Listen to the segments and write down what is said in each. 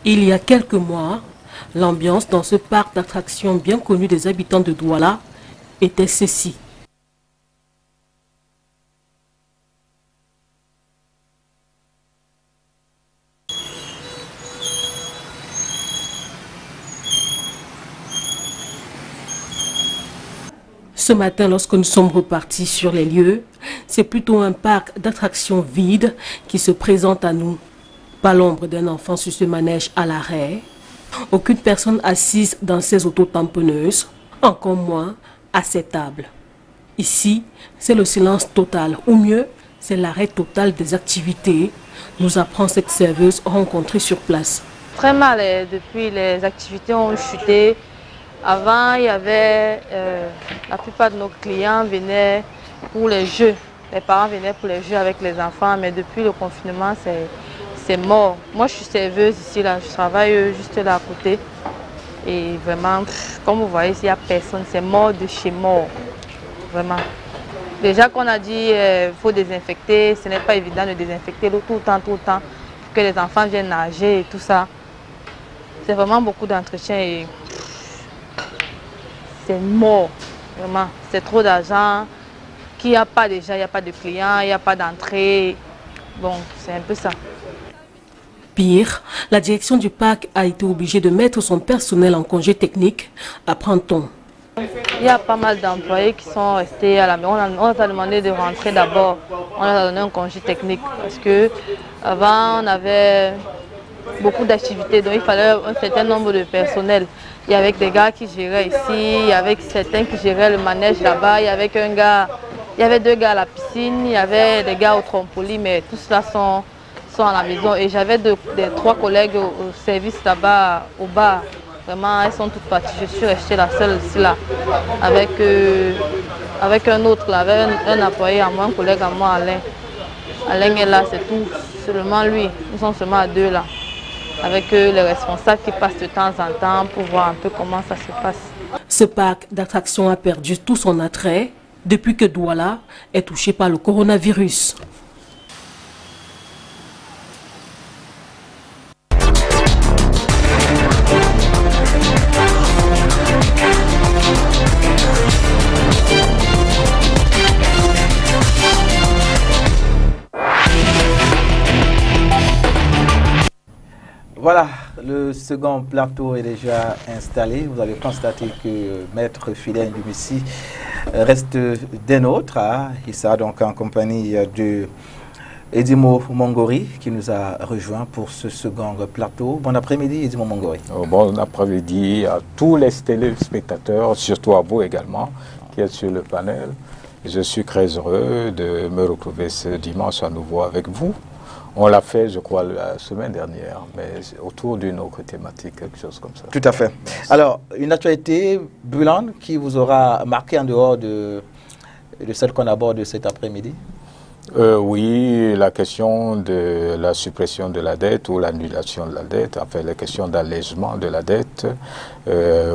Il y a quelques mois, l'ambiance dans ce parc d'attractions bien connu des habitants de Douala était ceci. Ce matin, lorsque nous sommes repartis sur les lieux, c'est plutôt un parc d'attractions vide qui se présente à nous. Pas l'ombre d'un enfant sur ce manège à l'arrêt, aucune personne assise dans ces auto-tamponneuses, encore moins à ces tables. Ici, c'est le silence total, ou mieux, c'est l'arrêt total des activités, nous apprend cette serveuse rencontrée sur place. Très mal, depuis les activités ont chuté. Avant, il y avait, la plupart de nos clients venaient pour les jeux. Les parents venaient pour les jeux avec les enfants, mais depuis le confinement, c'est mort. Moi, je suis serveuse ici, là, je travaille juste là à côté. Et vraiment, comme vous voyez, il n'y a personne, c'est mort de chez mort. Vraiment. Déjà qu'on a dit qu'il faut désinfecter, ce n'est pas évident de désinfecter l'eau tout le temps, pour que les enfants viennent nager et tout ça. C'est vraiment beaucoup d'entretien et c'est mort, vraiment. C'est trop d'argent, qu'il n'y a pas déjà, il n'y a pas de clients, il n'y a pas d'entrée. Bon, c'est un peu ça. Pire, la direction du parc a été obligée de mettre son personnel en congé technique, apprend-on. Il y a pas mal d'employés qui sont restés à la maison. On a demandé de rentrer d'abord. On a donné un congé technique parce que avant on avait beaucoup d'activités, donc il fallait un certain nombre de personnel. Il y avait des gars qui géraient ici, il y avait certains qui géraient le manège là-bas, il y avait un gars, il y avait 2 gars à la piscine, il y avait des gars au trampoline, mais tous là sont à la maison. Et j'avais des 3 collègues au service là-bas, au bar. Vraiment, elles sont toutes parties. Je suis restée la seule ici là, avec un autre, là, avec un employé à moi, un collègue à moi, Alain. Alain est là, c'est tout, seulement lui. Nous sommes seulement à 2 là, avec les responsables qui passent de temps en temps pour voir un peu comment ça se passe. Ce parc d'attractions a perdu tout son attrait depuis que Douala est touché par le coronavirus. Voilà, le second plateau est déjà installé. Vous avez constaté que Maître Philaine Dubuissi reste des nôtres. Il sera donc en compagnie de Edimo Mongori qui nous a rejoint pour ce second plateau. Bon après-midi, Edimo Mongori. Bon après-midi à tous les téléspectateurs, surtout à vous également, qui êtes sur le panel. Je suis très heureux de me retrouver ce dimanche à nouveau avec vous. On l'a fait, je crois, la semaine dernière, mais autour d'une autre thématique, quelque chose comme ça. Tout à fait. Alors, une actualité brûlante qui vous aura marqué en dehors de celle qu'on aborde cet après-midi? Oui, la question de la suppression de la dette ou l'annulation de la dette, enfin la question d'allègement de la dette,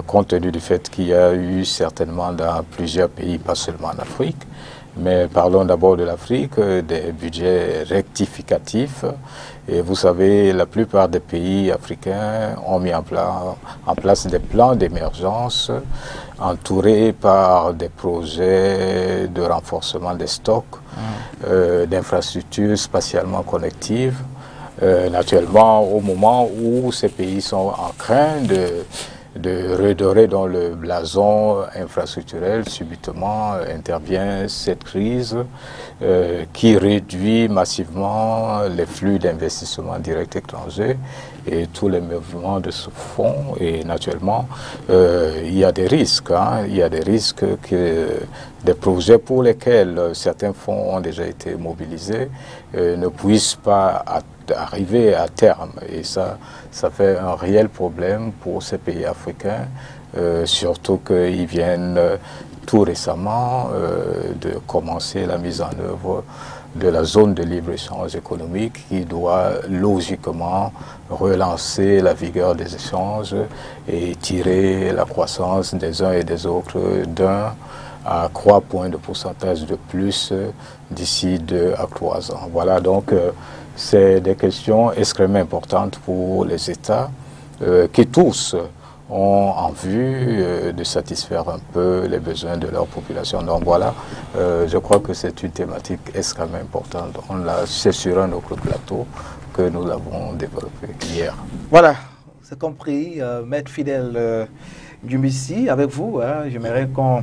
compte tenu du fait qu'il y a eu certainement dans plusieurs pays, pas seulement en Afrique, mais parlons d'abord de l'Afrique, des budgets rectificatifs. Et vous savez, la plupart des pays africains ont mis en place des plans d'émergence entourés par des projets de renforcement des stocks, d'infrastructures spatialement connectives. Naturellement, au moment où ces pays sont en train de redorer dans le blason infrastructurel, subitement intervient cette crise qui réduit massivement les flux d'investissement direct étrangers et tous les mouvements de ce fonds. Et naturellement, il y a des risques. Il y a des risques que des projets pour lesquels certains fonds ont déjà été mobilisés ne puissent pas arriver à terme. Et ça fait un réel problème pour ces pays africains, surtout qu'ils viennent tout récemment de commencer la mise en œuvre de la zone de libre-échange économique qui doit logiquement relancer la vigueur des échanges et tirer la croissance des uns et des autres d'1 à 3 points de pourcentage de plus d'ici 2 à 3 ans. Voilà donc c'est des questions extrêmement importantes pour les États qui tous ont en vue de satisfaire un peu les besoins de leur population. Donc voilà, je crois que c'est une thématique extrêmement importante. C'est sur un autre plateau que nous l'avons développé hier. Voilà, c'est compris. Maître Fidèle Dumissi, avec vous, hein, j'aimerais qu'on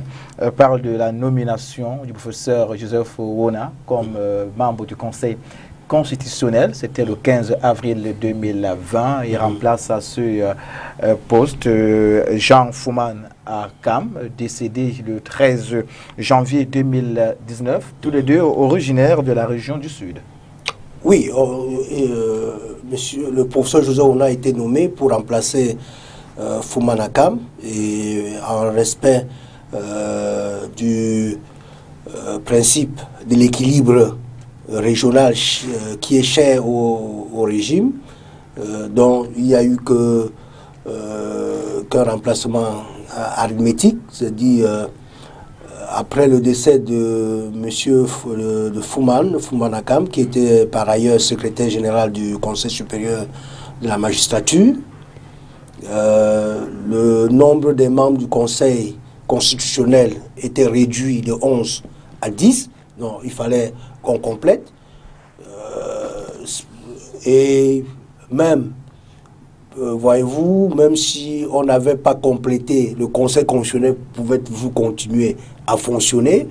parle de la nomination du professeur Joseph Wona comme membre du Conseil constitutionnel. C'était le 15 avril 2020. Il remplace à ce poste Jean Fouman Akam, décédé le 13 janvier 2019, tous les deux originaires de la région du Sud. Oui, monsieur, le professeur Joseph Wona a été nommé pour remplacer Fouman Akam, et en respect du principe de l'équilibre régional qui est cher au régime, dont il n'y a eu qu'un remplacement arithmétique, c'est-à-dire après le décès de monsieur de Fouman Akam, qui était par ailleurs secrétaire général du Conseil supérieur de la magistrature. Le nombre des membres du Conseil constitutionnel était réduit de 11 à 10. Donc il fallait qu'on complète. Et même, voyez-vous, même si on n'avait pas complété, le Conseil constitutionnel pouvait toujours continuer à fonctionner.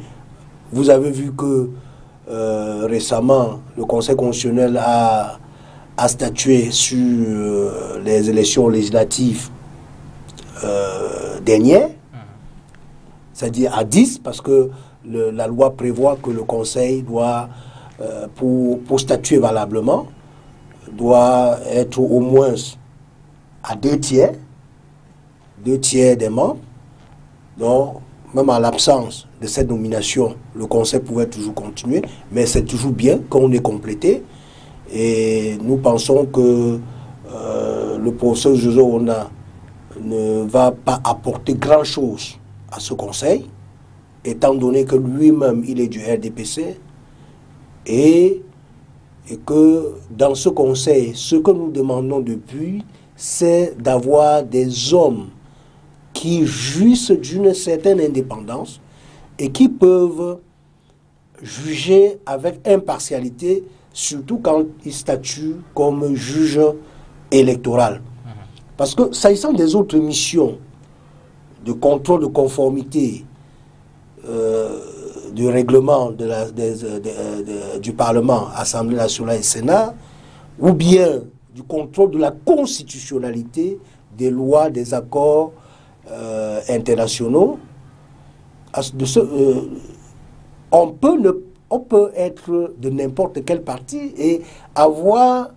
Vous avez vu que récemment, le Conseil constitutionnel a statué sur les élections législatives dernières, c'est-à-dire à 10, parce que la loi prévoit que le Conseil doit, pour statuer valablement, doit être au moins à 2 tiers des membres. Donc, même en l'absence de cette nomination, le Conseil pouvait toujours continuer, mais c'est toujours bien qu'on ait complété. Et nous pensons que le professeur Joseph Wona ne va pas apporter grand-chose à ce Conseil, étant donné que lui-même, il est du RDPC, et que dans ce Conseil, ce que nous demandons depuis, c'est d'avoir des hommes qui jouissent d'une certaine indépendance et qui peuvent juger avec impartialité, surtout quand ils statuent comme juge électoral. Parce que s'agissant des autres missions de contrôle de conformité du règlement du Parlement, Assemblée nationale et Sénat, ou bien du contrôle de la constitutionnalité des lois, des accords internationaux, on peut être de n'importe quel parti et avoir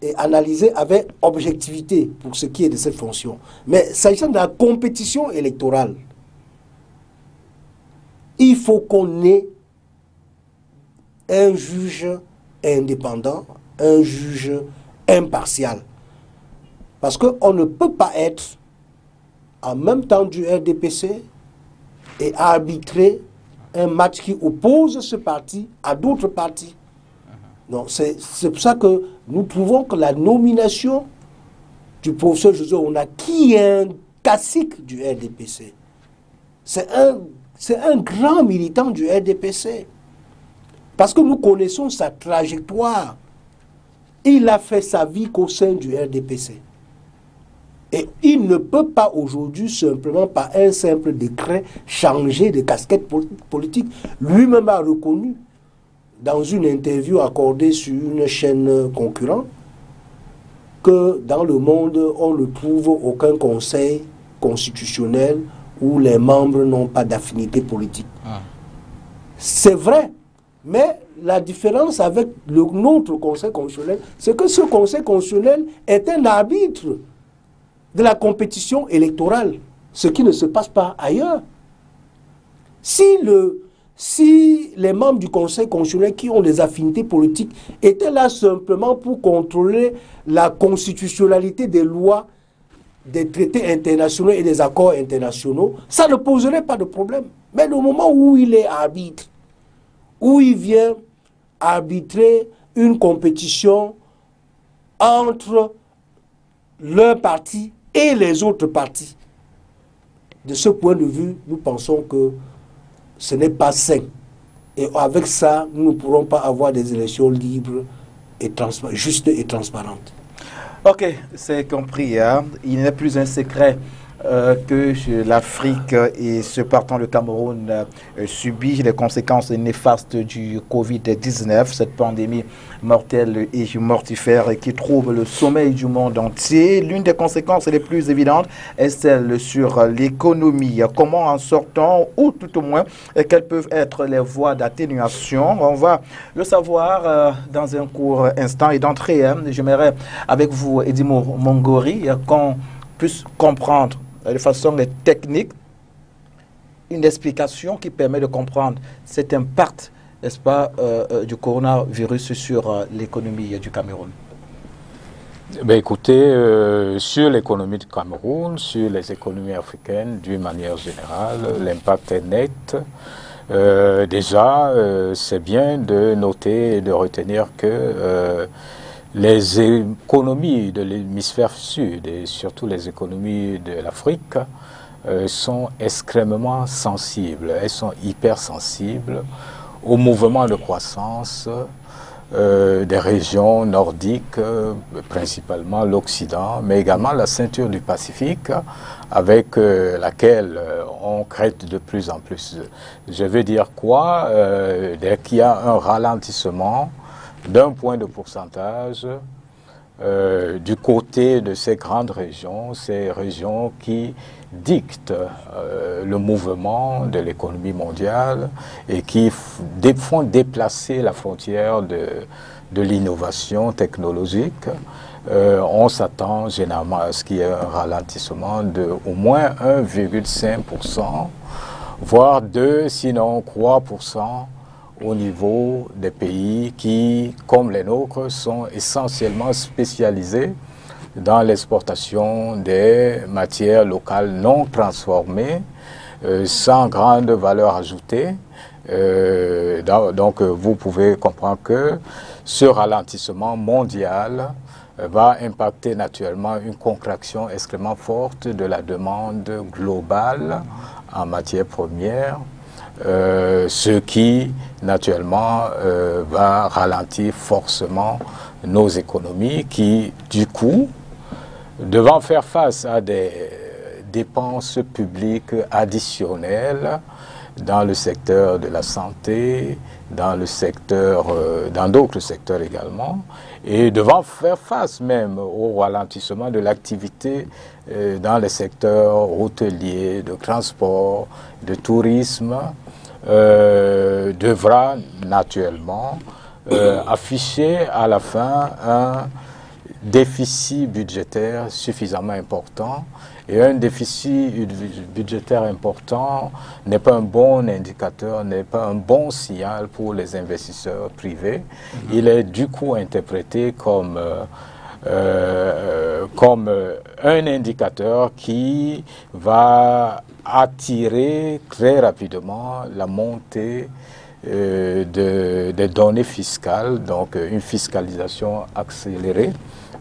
et analyser avec objectivité pour ce qui est de cette fonction. Mais s'agissant de la compétition électorale, il faut qu'on ait un juge indépendant, un juge impartial. Parce qu'on ne peut pas être en même temps du RDPC et arbitrer un match qui oppose ce parti à d'autres partis. Donc c'est pour ça que nous trouvons que la nomination du professeur Joseph Wona, qui est un cacique du RDPC, c'est un grand militant du RDPC. Parce que nous connaissons sa trajectoire. Il a fait sa vie qu'au sein du RDPC. Et il ne peut pas aujourd'hui, simplement par un simple décret, changer de casquette politique. Lui-même a reconnu, dans une interview accordée sur une chaîne concurrente, que dans le monde, on ne trouve aucun conseil constitutionnel où les membres n'ont pas d'affinité politique. C'est vrai, mais la différence avec notre conseil constitutionnel, c'est que ce conseil constitutionnel est un arbitre de la compétition électorale, ce qui ne se passe pas ailleurs. Si les membres du Conseil constitutionnel qui ont des affinités politiques étaient là simplement pour contrôler la constitutionnalité des lois, des traités internationaux et des accords internationaux, ça ne poserait pas de problème. Mais au moment où il est arbitre, où il vient arbitrer une compétition entre leur parti et les autres partis. De ce point de vue, nous pensons que ce n'est pas sain. Et avec ça, nous ne pourrons pas avoir des élections libres et justes et transparentes. Ok, c'est compris. Hein? Il n'est plus un secret que l'Afrique et ce partant le Cameroun subit les conséquences néfastes du Covid-19, cette pandémie mortelle et mortifère qui trouble le sommeil du monde entier. L'une des conséquences les plus évidentes est celle sur l'économie. Comment en sortons, ou tout au moins, quelles peuvent être les voies d'atténuation? On va le savoir dans un court instant. Et d'entrée, hein, j'aimerais avec vous, Edimo Mongori, qu'on puisse comprendre de façon technique une explication qui permet de comprendre cet impact, n'est-ce pas, du coronavirus sur l'économie du Cameroun. Ben écoutez, sur l'économie du Cameroun, sur les économies africaines d'une manière générale, l'impact est net. Déjà, c'est bien de noter et de retenir que les économies de l'hémisphère sud et surtout les économies de l'Afrique sont extrêmement sensibles. Elles sont hypersensibles au mouvement de croissance des régions nordiques, principalement l'Occident, mais également la ceinture du Pacifique, avec laquelle on crête de plus en plus. Je veux dire quoi? Dès qu'il y a un ralentissement d'un point de pourcentage du côté de ces grandes régions, ces régions qui dictent le mouvement de l'économie mondiale et qui font déplacer la frontière de l'innovation technologique, on s'attend généralement à ce qu'il y ait un ralentissement de au moins 1,5%, voire 2, sinon 3%, au niveau des pays qui, comme les nôtres, sont essentiellement spécialisés dans l'exportation des matières locales non transformées, sans grande valeur ajoutée. Donc vous pouvez comprendre que ce ralentissement mondial va impacter naturellement une contraction extrêmement forte de la demande globale en matières premières, ce qui, naturellement, va ralentir forcément nos économies qui, du coup, devant faire face à des dépenses publiques additionnelles dans le secteur de la santé, dans d'autres secteurs également, et devant faire face même au ralentissement de l'activité dans les secteurs hôteliers, de transport, de tourisme, devra naturellement afficher à la fin un déficit budgétaire suffisamment important. Et un déficit budgétaire important n'est pas un bon indicateur, n'est pas un bon signal pour les investisseurs privés. Il est du coup interprété comme un indicateur qui va attirer très rapidement la montée des données fiscales, donc une fiscalisation accélérée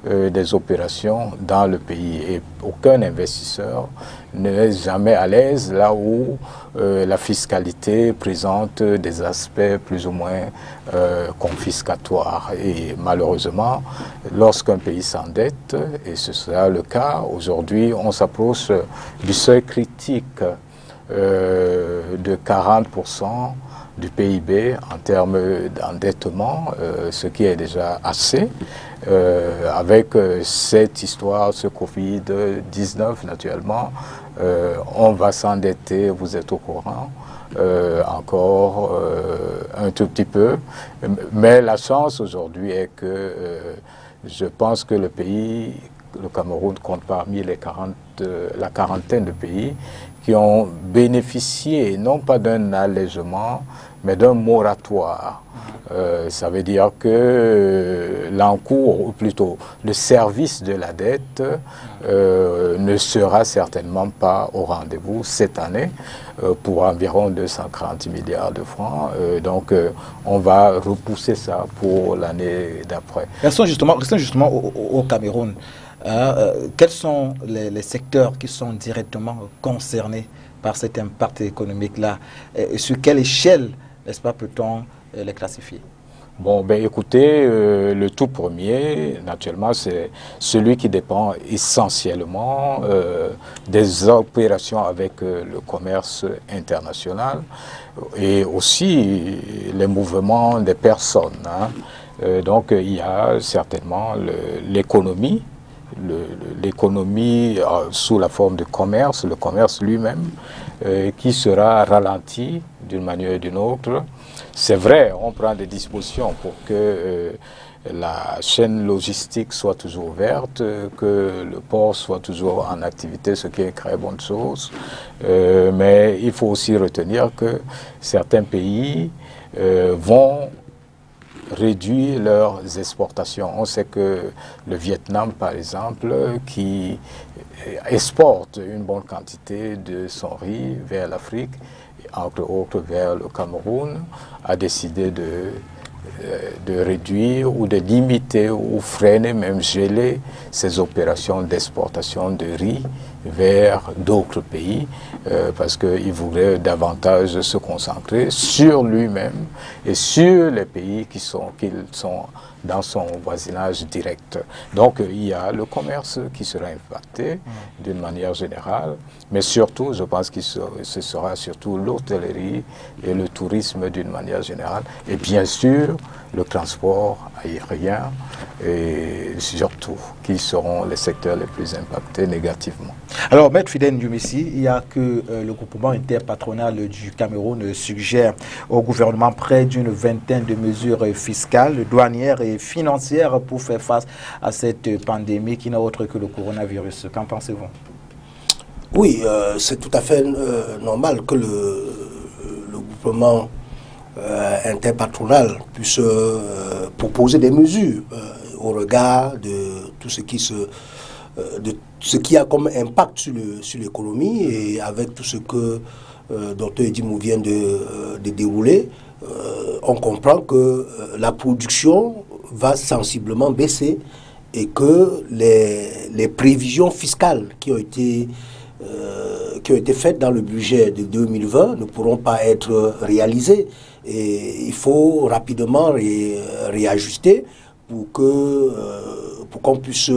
des opérations dans le pays. Et aucun investisseur n'est jamais à l'aise là où la fiscalité présente des aspects plus ou moins confiscatoires. Et malheureusement, lorsqu'un pays s'endette, et ce sera le cas aujourd'hui, on s'approche du seuil critique de 40% du PIB en termes d'endettement, ce qui est déjà assez. Avec cette histoire, ce Covid-19, naturellement, on va s'endetter, vous êtes au courant, encore un tout petit peu. Mais la chance aujourd'hui est que je pense que le pays le Cameroun compte parmi la quarantaine de pays qui ont bénéficié non pas d'un allègement, mais d'un moratoire. Ça veut dire que l'encours, ou plutôt le service de la dette, ne sera certainement pas au rendez-vous cette année pour environ 240 milliards de francs. Donc on va repousser ça pour l'année d'après. Restons justement au Cameroun. Quels sont les secteurs qui sont directement concernés par cet impact économique-là? Et sur quelle échelle, n'est-ce pas, peut-on les classifier? Bon, ben écoutez, le tout premier, naturellement, c'est celui qui dépend essentiellement des opérations avec le commerce international et aussi les mouvements des personnes. Hein. Donc, il y a certainement l'économie. L'économie sous la forme de commerce, le commerce lui-même, qui sera ralenti d'une manière ou d'une autre. C'est vrai, on prend des dispositions pour que la chaîne logistique soit toujours ouverte, que le port soit toujours en activité, ce qui est une très bonne chose. Mais il faut aussi retenir que certains pays vont réduire leurs exportations. On sait que le Vietnam, par exemple, qui exporte une bonne quantité de son riz vers l'Afrique, entre autres vers le Cameroun, a décidé de réduire ou de limiter ou freiner, même geler ses opérations d'exportation de riz vers d'autres pays parce qu'il voulait davantage se concentrer sur lui-même et sur les pays qui sont dans son voisinage direct. Donc il y a le commerce qui sera impacté d'une manière générale, mais surtout, je pense que ce sera surtout l'hôtellerie et le tourisme d'une manière générale, et bien sûr le transport aérien, et surtout qui seront les secteurs les plus impactés négativement. Alors, Maître Fidèle Ndioumissi, il y a que le groupement interpatronal du Cameroun suggère au gouvernement près d'une vingtaine de mesures fiscales, douanières et financières pour faire face à cette pandémie qui n'est autre que le coronavirus. Qu'en pensez-vous? Oui, c'est tout à fait normal que le gouvernement interpatronal puisse proposer des mesures au regard de tout ce qui a comme impact sur l'économie, et avec tout ce que Dr Edimou vient de dérouler, on comprend que la production va sensiblement baisser et que les prévisions fiscales qui ont été faites dans le budget de 2020 ne pourront pas être réalisées. Et il faut rapidement réajuster pour qu'on puisse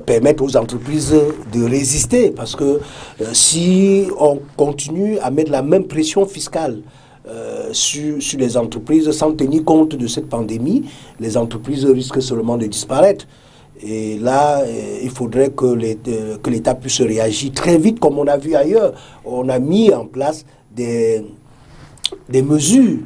permettre aux entreprises de résister. Parce que si on continue à mettre la même pression fiscale sur les entreprises sans tenir compte de cette pandémie, les entreprises risquent seulement de disparaître. Et là, il faudrait que l'État puisse réagir très vite, comme on a vu ailleurs. On a mis en place des mesures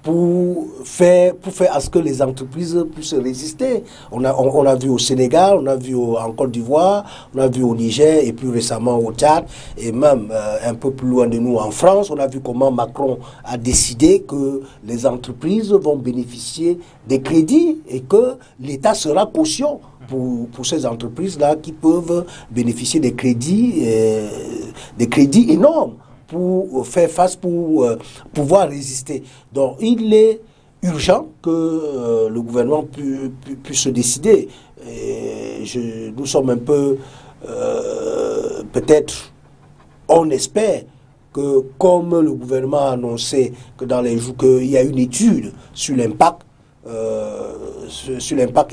pour faire à ce que les entreprises puissent résister. On a vu au Sénégal, on a vu en Côte d'Ivoire, on a vu au Niger et plus récemment au Tchad, et même un peu plus loin de nous en France, on a vu comment Macron a décidé que les entreprises vont bénéficier des crédits et que l'État sera caution pour ces entreprises-là qui peuvent bénéficier des crédits énormes pour faire face, pour pouvoir résister. Donc il est urgent que le gouvernement puisse se décider. Nous sommes un peu, peut-être, on espère que comme le gouvernement a annoncé que dans les jours qu'il y a une étude sur l'impact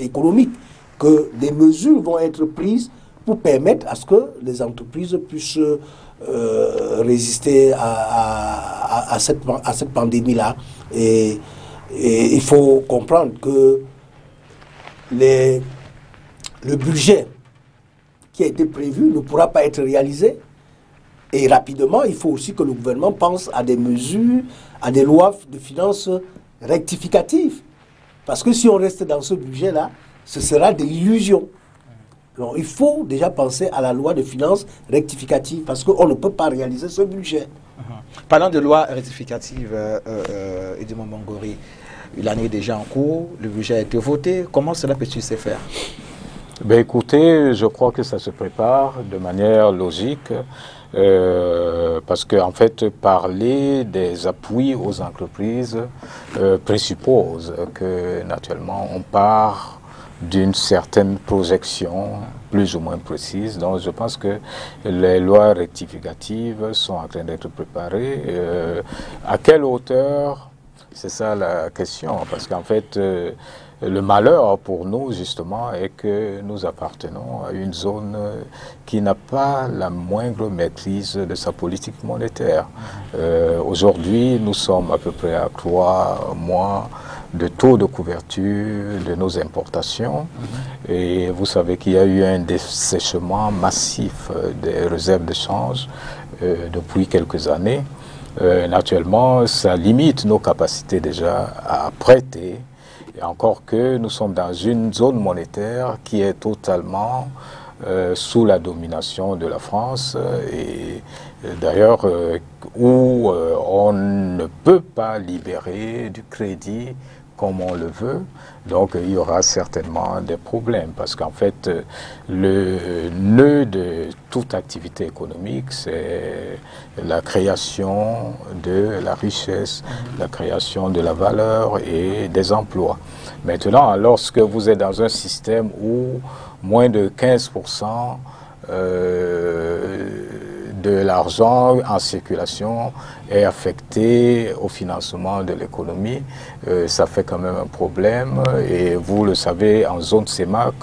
économique, que des mesures vont être prises pour permettre à ce que les entreprises puissent résister à cette pandémie-là. Et il faut comprendre que le budget qui a été prévu ne pourra pas être réalisé. Et rapidement, il faut aussi que le gouvernement pense à des mesures, à des lois de finances rectificatives. Parce que si on reste dans ce budget-là, ce sera de l'illusion. Donc, il faut déjà penser à la loi de finances rectificative parce qu'on ne peut pas réaliser ce budget. Parlant de loi rectificative, Edmond Bongori, l'année est déjà en cours, le budget a été voté. Comment cela peut-il se faire? Ben écoutez, je crois que ça se prépare de manière logique parce qu'en fait, parler des appuis aux entreprises présuppose que naturellement on part d'une certaine projection plus ou moins précise. Donc je pense que les lois rectificatives sont en train d'être préparées. À quelle hauteur? C'est ça la question, parce qu'en fait, le malheur pour nous, justement, est que nous appartenons à une zone qui n'a pas la moindre maîtrise de sa politique monétaire. Aujourd'hui, nous sommes à peu près à 3 mois de taux de couverture de nos importations. Et vous savez qu'il y a eu un dessèchement massif des réserves de change depuis quelques années. Naturellement, ça limite nos capacités déjà à prêter, et encore que nous sommes dans une zone monétaire qui est totalement sous la domination de la France et d'ailleurs où on ne peut pas libérer du crédit comme on le veut. Donc il y aura certainement des problèmes parce qu'en fait le nœud de toute activité économique c'est la création de la richesse, la création de la valeur et des emplois. Maintenant, lorsque vous êtes dans un système où moins de 15% de l'argent en circulation est affecté au financement de l'économie, ça fait quand même un problème. Et vous le savez, en zone CEMAC,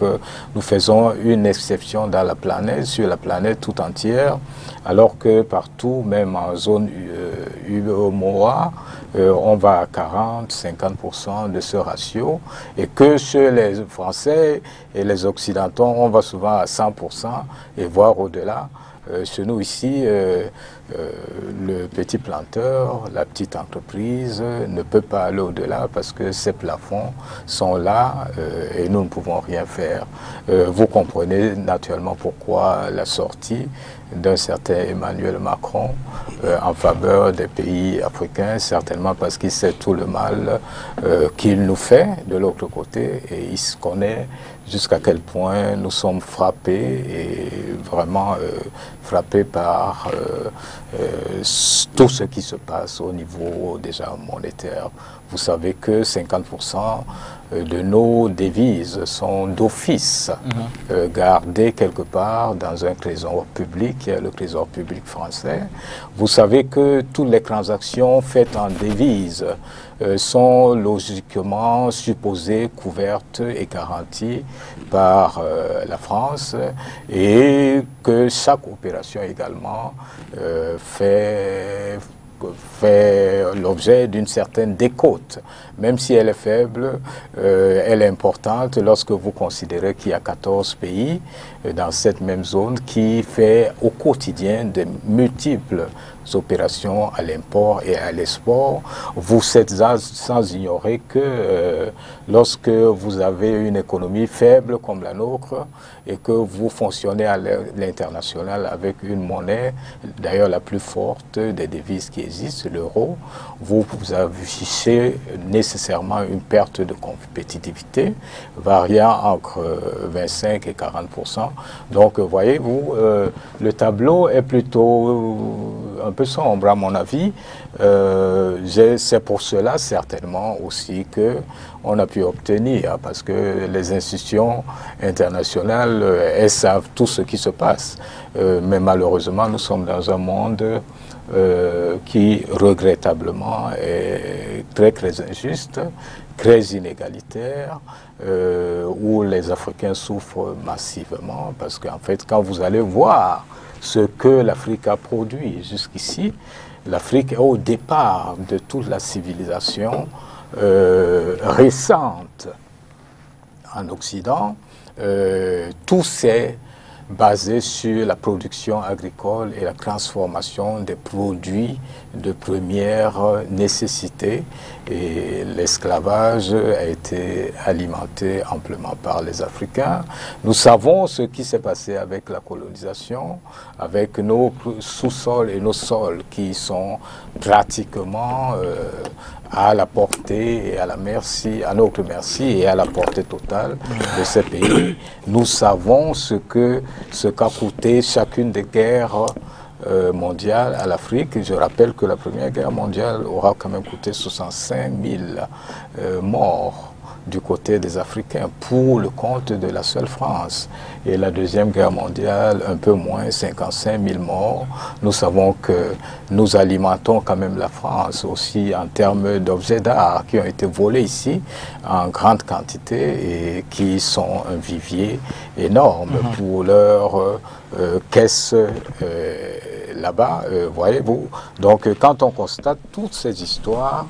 nous faisons une exception dans la planète, sur la planète tout entière, alors que partout, même en zone UEMOA, on va à 40-50% de ce ratio, et que chez les Français et les Occidentaux, on va souvent à 100% et voire au-delà. Chez nous ici, le petit planteur, la petite entreprise ne peut pas aller au-delà parce que ces plafonds sont là et nous ne pouvons rien faire. Vous comprenez naturellement pourquoi la sortie d'un certain Emmanuel Macron en faveur des pays africains, certainement parce qu'il sait tout le mal qu'il nous fait de l'autre côté et il se connaît jusqu'à quel point nous sommes frappés et vraiment frappés par tout ce qui se passe au niveau déjà monétaire. Vous savez que 50% de nos devises sont d'office gardées quelque part dans un trésor public, qui est le trésor public français. Vous savez que toutes les transactions faites en devises sont logiquement supposées couvertes et garanties par la France et que chaque opération également fait l'objet d'une certaine décote. Même si elle est faible, elle est importante lorsque vous considérez qu'il y a 14 pays dans cette même zone qui fait au quotidien de multiples opérations à l'import et à l'export. Vous êtes sans ignorer que lorsque vous avez une économie faible comme la nôtre et que vous fonctionnez à l'international avec une monnaie, d'ailleurs la plus forte des devises qui existent, l'euro, vous affichez nécessairement une perte de compétitivité variant entre 25 et 40%. Donc voyez-vous, le tableau est plutôt un peu sombre à mon avis. C'est pour cela certainement aussi que on a pu obtenir, parce que les institutions internationales, elles savent tout ce qui se passe. Mais malheureusement, nous sommes dans un monde qui regrettablement est très injuste, très inégalitaire, où les Africains souffrent massivement, parce qu'en fait, quand vous allez voir ce que l'Afrique a produit jusqu'ici, l'Afrique est au départ de toute la civilisation récente en Occident. Tout s'est basée sur la production agricole et la transformation des produits de première nécessité. Et l'esclavage a été alimenté amplement par les Africains. Nous savons ce qui s'est passé avec la colonisation, avec nos sous-sols et nos sols qui sont pratiquement à la portée et à la merci, à notre merci et à la portée totale de ces pays. Nous savons ce qu'a coûté chacune des guerres mondiales à l'Afrique. Je rappelle que la Première Guerre mondiale aura quand même coûté 65 000 morts du côté des Africains pour le compte de la seule France. Et la Deuxième Guerre mondiale, un peu moins, 55 000 morts. Nous savons que nous alimentons quand même la France aussi en termes d'objets d'art qui ont été volés ici en grande quantité et qui sont un vivier énorme pour leur caisse là-bas, voyez-vous. Donc quand on constate toutes ces histoires,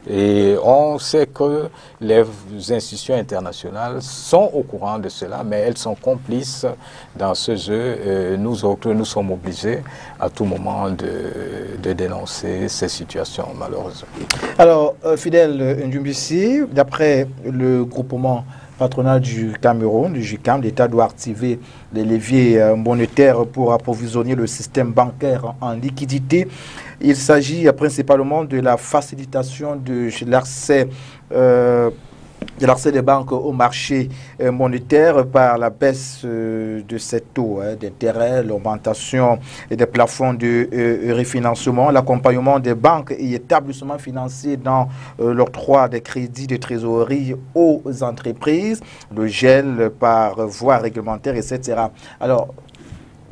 et on sait que les institutions internationales sont au courant de cela, mais elles sont complices dans ce jeu. Nous autres, nous sommes obligés à tout moment de dénoncer ces situations malheureuses. Alors, Fidèle Ndumbissi, d'après le groupement patronal du Cameroun, du GICAM, l'État doit activer les leviers monétaires pour approvisionner le système bancaire en liquidité. Il s'agit principalement de la facilitation de l'accès des banques au marché monétaire par la baisse de ces taux d'intérêt, l'augmentation des plafonds de refinancement, l'accompagnement des banques et établissements financiers dans l'octroi des crédits de trésorerie aux entreprises, le gel par voie réglementaire, etc. Alors,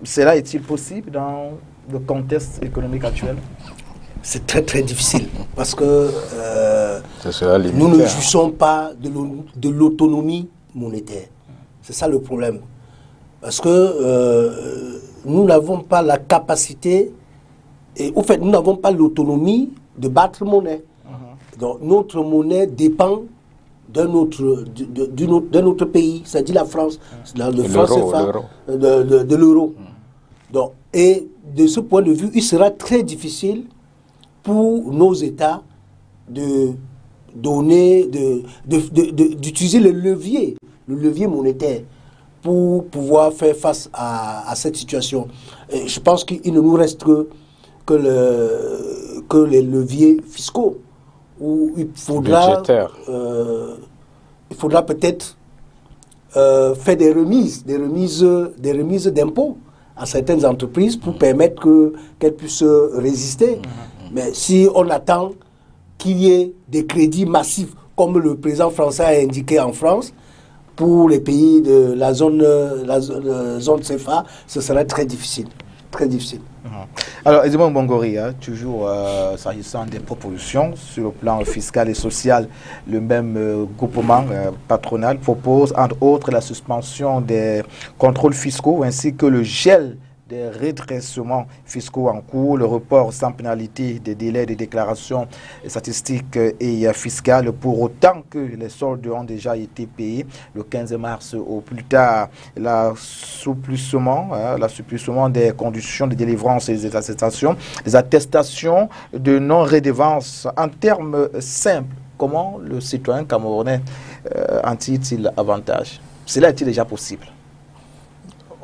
cela est-il possible dans le contexte économique actuel? C'est très très difficile parce que nous ne jouissons pas de l'autonomie monétaire. C'est ça le problème. Parce que nous n'avons pas la capacité, et au fait nous n'avons pas l'autonomie de battre monnaie. Donc notre monnaie dépend d'un autre pays, c'est-à-dire la France, le franc CFA, de l'euro. Donc, et de ce point de vue, il sera très difficile pour nos États d'utiliser le levier monétaire pour pouvoir faire face à cette situation. Et je pense qu'il ne nous reste que les leviers fiscaux, où il faudra peut-être faire des remises d'impôts à certaines entreprises pour permettre qu'elles puissent résister. Mais si on attend qu'il y ait des crédits massifs, comme le président français a indiqué en France, pour les pays de la zone CFA, ce serait très difficile. Très difficile. Alors, Edmond Bongori, toujours s'agissant des propositions sur le plan fiscal et social, le même groupement patronal propose, entre autres, la suspension des contrôles fiscaux ainsi que le gel des redressements fiscaux en cours, le report sans pénalité des délais de déclaration statistiques et fiscales pour autant que les soldes ont déjà été payés le 15 mars au plus tard. L'assouplissement des conditions de délivrance des attestations de non-redevance en termes simples. Comment le citoyen camerounais en tire-t-il avantage? Cela est-il déjà possible?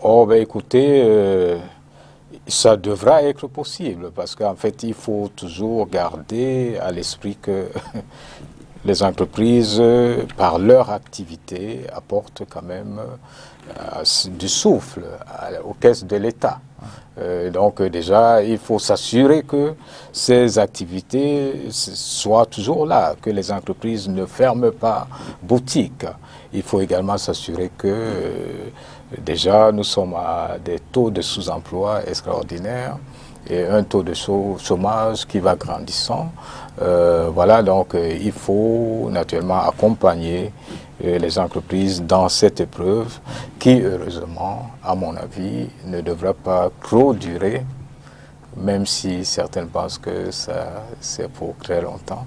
Oh, ben écoutez, ça devra être possible parce qu'en fait, il faut toujours garder à l'esprit que les entreprises, par leur activité, apportent quand même du souffle aux caisses de l'État. Donc déjà, il faut s'assurer que ces activités soient toujours là, que les entreprises ne ferment pas boutique. Il faut également s'assurer que déjà nous sommes à des taux de sous-emploi extraordinaires et un taux de chômage qui va grandissant. Voilà, donc il faut naturellement accompagner les entreprises dans cette épreuve qui, heureusement, à mon avis, ne devra pas trop durer, même si certains pensent que c'est pour très longtemps.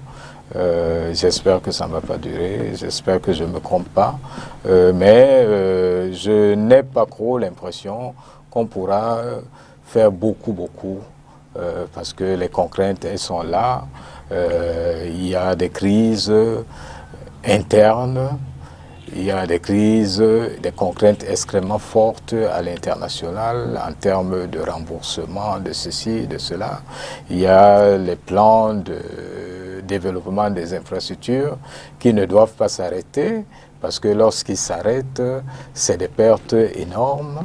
J'espère que ça ne va pas durer, j'espère que je ne me trompe pas, mais je n'ai pas trop l'impression qu'on pourra faire beaucoup, parce que les contraintes, elles sont là. Il y a des crises internes, il y a des crises, des contraintes extrêmement fortes à l'international en termes de remboursement de ceci, de cela. Il y a les plans de développement des infrastructures qui ne doivent pas s'arrêter parce que lorsqu'ils s'arrêtent, c'est des pertes énormes.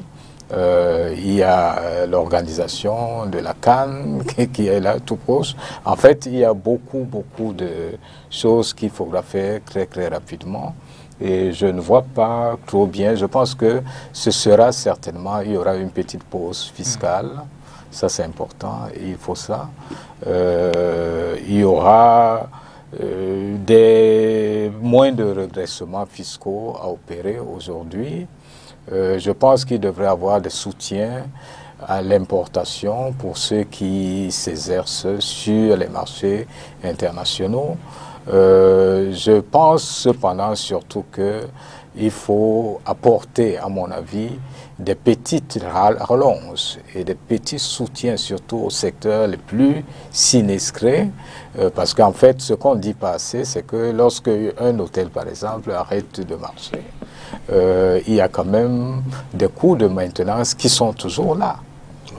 Il y a l'organisation de la CAN qui est là tout proche. En fait, il y a beaucoup de choses qu'il faudra faire très rapidement. Et je ne vois pas trop bien. Je pense que ce sera certainement, il y aura une petite pause fiscale. Ça, c'est important. Il faut ça. Il y aura moins de redressements fiscaux à opérer aujourd'hui. Je pense qu'il devrait y avoir des soutiens à l'importation pour ceux qui s'exercent sur les marchés internationaux. Je pense cependant surtout qu'il faut apporter, à mon avis, des petites rallonges et des petits soutiens surtout aux secteurs les plus sinistrés, parce qu'en fait, ce qu'on ne dit pas assez, c'est que lorsque un hôtel, par exemple, arrête de marcher, il y a quand même des coûts de maintenance qui sont toujours là.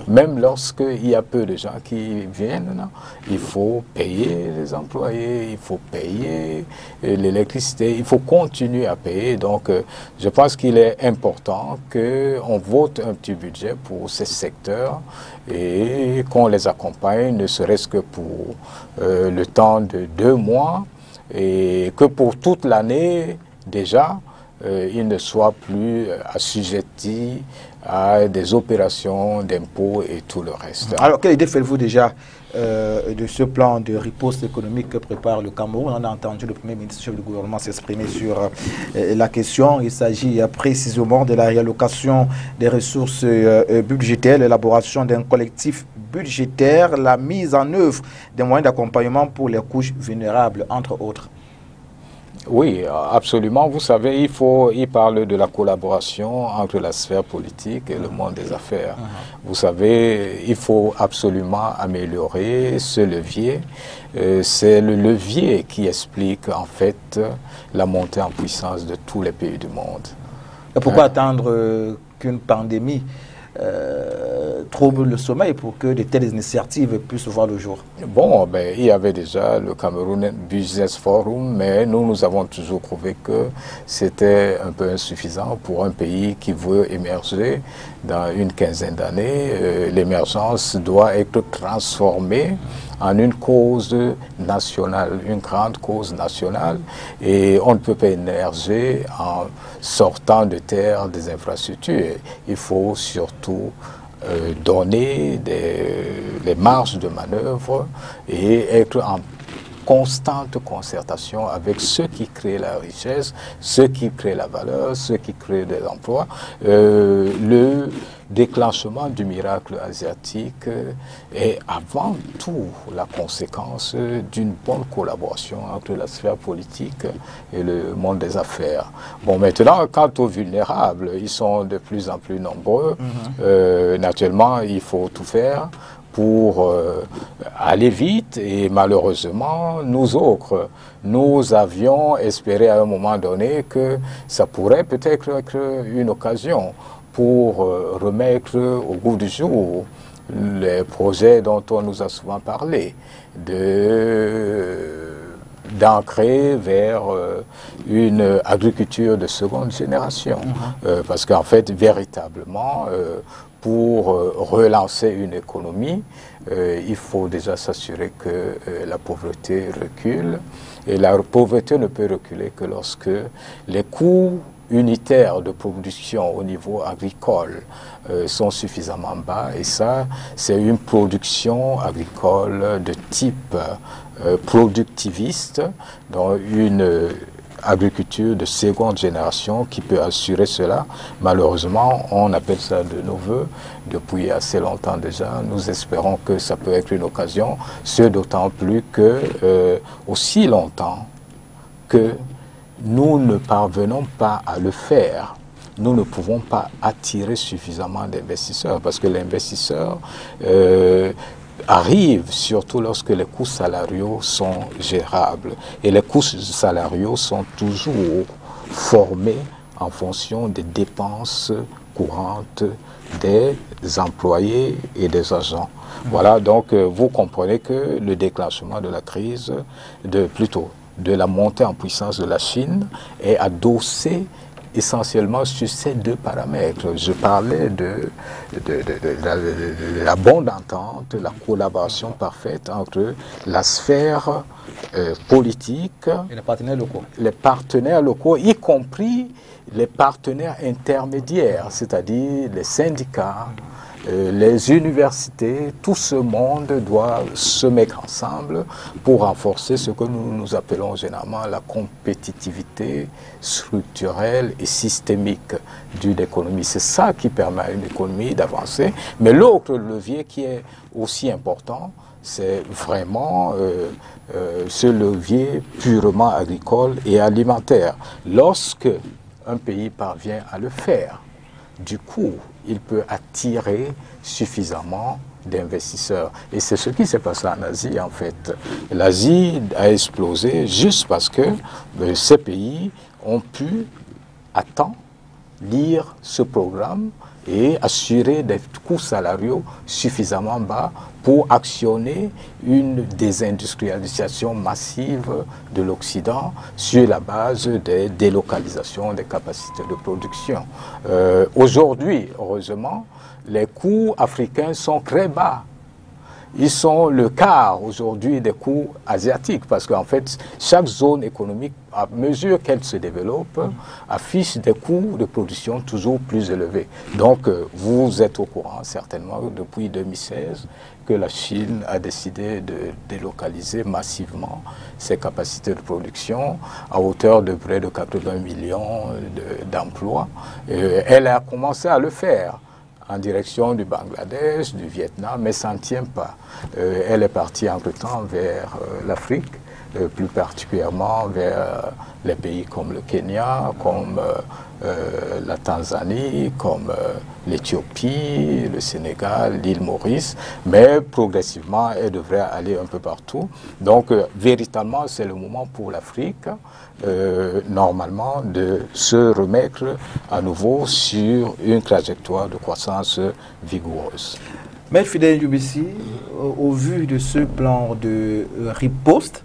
Même lorsqu'il y a peu de gens qui viennent, il faut payer les employés, il faut payer l'électricité, il faut continuer à payer. Donc, je pense qu'il est important qu'on vote un petit budget pour ces secteurs et qu'on les accompagne, ne serait-ce que pour le temps de 2 mois et que pour toute l'année, déjà, ils ne soient plus assujettis à des opérations d'impôts et tout le reste. Alors, quelle idée faites-vous déjà de ce plan de riposte économique que prépare le Cameroun? On a entendu le Premier ministre, chef du gouvernement, s'exprimer sur la question. Il s'agit précisément de la réallocation des ressources budgétaires, l'élaboration d'un collectif budgétaire, la mise en œuvre des moyens d'accompagnement pour les couches vulnérables, entre autres. Oui, absolument. Vous savez, il parle de la collaboration entre la sphère politique et le monde des affaires. Vous savez, il faut absolument améliorer ce levier. C'est le levier qui explique en fait la montée en puissance de tous les pays du monde. Et pourquoi attendre qu'une pandémie trouble le sommeil pour que de telles initiatives puissent voir le jour? Bon, ben, il y avait déjà le Cameroun Business Forum, mais nous avons toujours trouvé que c'était un peu insuffisant pour un pays qui veut émerger dans une quinzaine d'années. L'émergence doit être transformée en une cause nationale, une grande cause nationale, et on ne peut pas émerger en sortant de terre des infrastructures. Il faut surtout donner les marges de manœuvre et être en constante concertation avec ceux qui créent la richesse, ceux qui créent la valeur, ceux qui créent des emplois. Le déclenchement du miracle asiatique est avant tout la conséquence d'une bonne collaboration entre la sphère politique et le monde des affaires. Bon, maintenant, quant aux vulnérables, ils sont de plus en plus nombreux. Naturellement, il faut tout faire pour aller vite, et malheureusement, nous autres, nous avions espéré à un moment donné que ça pourrait peut-être être une occasion pour remettre au goût du jour les projets dont on nous a souvent parlé, d'ancrer vers une agriculture de seconde génération. Parce qu'en fait, véritablement, pour relancer une économie, il faut déjà s'assurer que la pauvreté recule. Et la pauvreté ne peut reculer que lorsque les coûts unitaires de production au niveau agricole sont suffisamment bas. Et ça, c'est une production agricole de type productiviste, dans une agriculture de seconde génération qui peut assurer cela. Malheureusement, on appelle ça de nos voeux depuis assez longtemps déjà. Nous espérons que ça peut être une occasion, ce d'autant plus que aussi longtemps que nous ne parvenons pas à le faire, nous ne pouvons pas attirer suffisamment d'investisseurs parce que l'investisseur arrive surtout lorsque les coûts salariaux sont gérables. Et les coûts salariaux sont toujours formés en fonction des dépenses courantes des employés et des agents. Voilà, donc vous comprenez que le déclenchement de la crise, de la montée en puissance de la Chine est adossé essentiellement sur ces deux paramètres. Je parlais de la bonne entente, la collaboration parfaite entre la sphère politique et les partenaires locaux, y compris les partenaires intermédiaires, c'est-à-dire les syndicats, les universités, tout ce monde doit se mettre ensemble pour renforcer ce que nous appelons généralement la compétitivité structurelle et systémique d'une économie. C'est ça qui permet à une économie d'avancer. Mais l'autre levier qui est aussi important, c'est vraiment ce levier purement agricole et alimentaire. Lorsque un pays parvient à le faire, du coup, il peut attirer suffisamment d'investisseurs. Et c'est ce qui s'est passé en Asie, en fait. L'Asie a explosé juste parce que ces pays ont pu, à temps, lire ce programme et assurer des coûts salariaux suffisamment bas pour actionner une désindustrialisation massive de l'Occident sur la base des délocalisations des capacités de production. Aujourd'hui, heureusement, les coûts africains sont très bas. Ils sont le quart aujourd'hui des coûts asiatiques parce qu'en fait, chaque zone économique, à mesure qu'elle se développe, affiche des coûts de production toujours plus élevés. Donc, vous êtes au courant certainement depuis 2016 que la Chine a décidé de délocaliser massivement ses capacités de production à hauteur de près de 80 millions d'emplois. Elle a commencé à le faire en direction du Bangladesh, du Vietnam, mais ça ne tient pas. Elle est partie entre-temps vers l'Afrique, plus particulièrement vers les pays comme le Kenya, comme la Tanzanie, comme l'Éthiopie, le Sénégal, l'île Maurice, mais progressivement, elle devrait aller un peu partout. Donc, véritablement, c'est le moment pour l'Afrique, normalement, de se remettre à nouveau sur une trajectoire de croissance vigoureuse. Maître Fidèle Djoubissi, au vu de ce plan de riposte,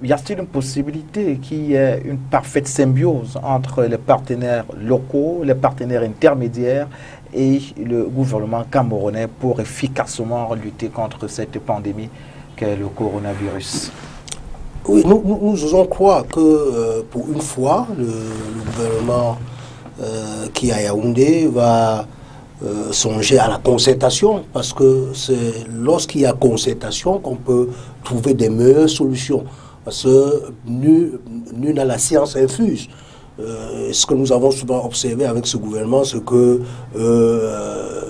y a-t-il une possibilité qu'il y ait une parfaite symbiose entre les partenaires locaux, les partenaires intermédiaires et le gouvernement camerounais pour efficacement lutter contre cette pandémie qu'est le coronavirus? Oui, nous osons croire que pour une fois, le gouvernement qui est à Yaoundé va songer à la concertation, parce que c'est lorsqu'il y a concertation qu'on peut trouver des meilleures solutions. Parce que nul n'a la science infuse. Ce que nous avons souvent observé avec ce gouvernement, c'est que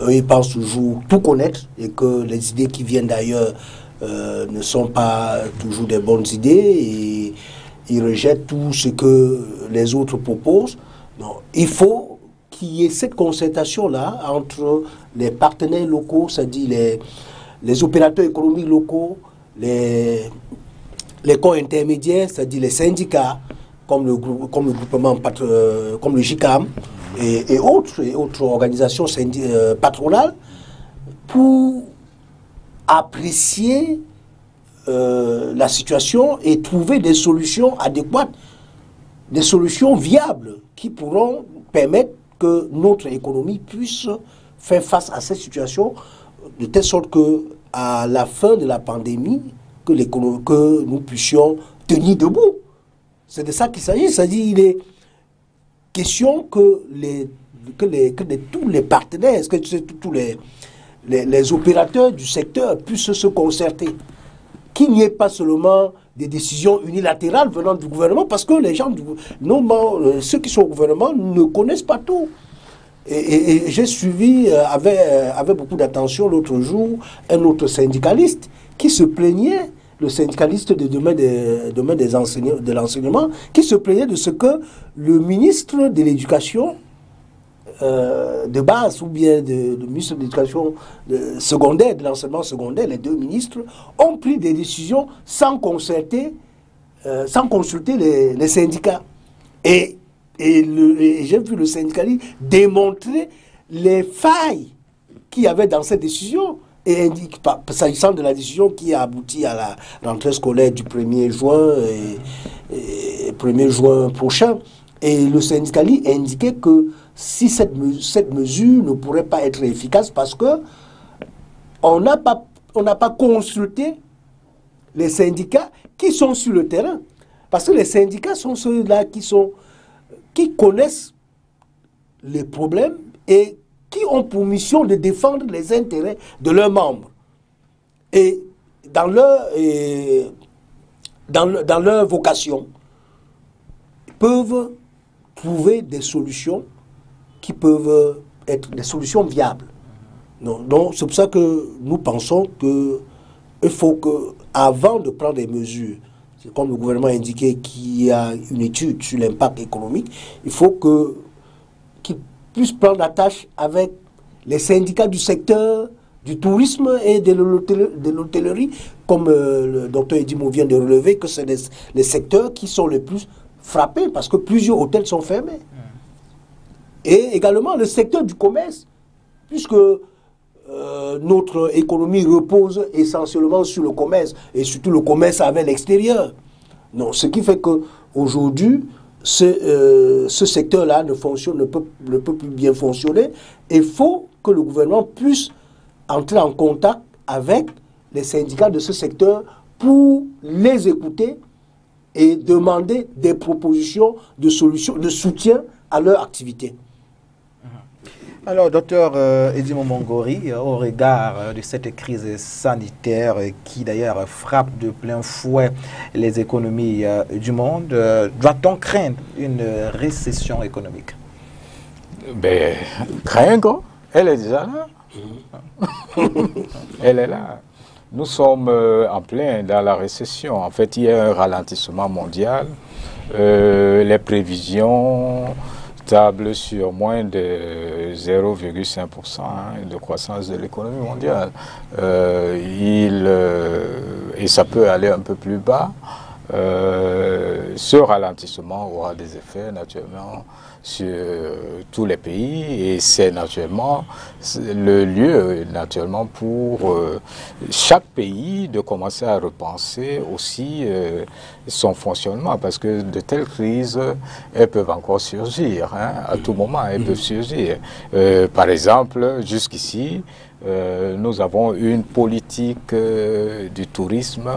ils pensent toujours tout connaître et que les idées qui viennent d'ailleurs ne sont pas toujours des bonnes idées et ils rejettent tout ce que les autres proposent. Donc, il faut qu'il y ait cette concertation-là entre les partenaires locaux, c'est-à-dire les opérateurs économiques locaux, les corps intermédiaires, c'est-à-dire les syndicats, comme le groupement, comme le GICAM et autres organisations patronales, pour apprécier la situation et trouver des solutions adéquates, des solutions viables qui pourront permettre que notre économie puisse faire face à cette situation de telle sorte que à la fin de la pandémie, que nous puissions tenir debout. C'est de ça qu'il s'agit. C'est-à-dire qu'il est question que tous les partenaires, que tous les opérateurs du secteur puissent se concerter. Qu'il n'y ait pas seulement des décisions unilatérales venant du gouvernement, parce que les gens, ceux qui sont au gouvernement ne connaissent pas tout. Et j'ai suivi avec beaucoup d'attention l'autre jour un autre syndicaliste qui se plaignait, le syndicaliste de domaine de l'enseignement, qui se plaignait de ce que le ministre de l'Éducation de base ou bien le ministre de l'Éducation secondaire, de l'enseignement secondaire, les deux ministres, ont pris des décisions sans consulter les syndicats. Et j'ai vu le syndicaliste démontrer les failles qu'il y avait dans cette décision, et indique, s'agissant de la décision qui a abouti à la rentrée scolaire du 1er juin et 1er juin prochain. Et le syndicaliste indiquait que si cette mesure ne pourrait pas être efficace parce que on n'a pas consulté les syndicats qui sont sur le terrain. Parce que les syndicats sont ceux-là qui connaissent les problèmes et qui ont pour mission de défendre les intérêts de leurs membres. Et dans leur vocation, ils peuvent trouver des solutions qui peuvent être des solutions viables. Donc c'est pour ça que nous pensons qu'il faut que, avant de prendre des mesures, comme le gouvernement a indiqué qu'il y a une étude sur l'impact économique, il faut qu'ils puissent prendre la tâche avec les syndicats du secteur du tourisme et de l'hôtellerie, comme le docteur Edimo vient de relever, que c'est les secteurs qui sont les plus frappés parce que plusieurs hôtels sont fermés. Et également le secteur du commerce, puisque notre économie repose essentiellement sur le commerce, et surtout le commerce avec l'extérieur. Ce qui fait qu'aujourd'hui, ce secteur-là ne peut plus bien fonctionner. Il faut que le gouvernement puisse entrer en contact avec les syndicats de ce secteur pour les écouter et demander des propositions de solutions, de soutien à leur activité. Alors, docteur Edimo Mongori, au regard de cette crise sanitaire qui d'ailleurs frappe de plein fouet les économies du monde, doit-on craindre une récession économique? Ben, craindre, elle est déjà là. Elle est là. Nous sommes en plein dans la récession. En fait, il y a un ralentissement mondial. Les prévisions tablent sur moins de 0,5% de croissance de l'économie mondiale. Et ça peut aller un peu plus bas. Ce ralentissement aura des effets naturellement sur tous les pays, et c'est naturellement le lieu naturellement pour chaque pays de commencer à repenser aussi son fonctionnement, parce que de telles crises, elles peuvent encore surgir, à tout moment elles peuvent surgir. Par exemple, jusqu'ici, nous avons une politique du tourisme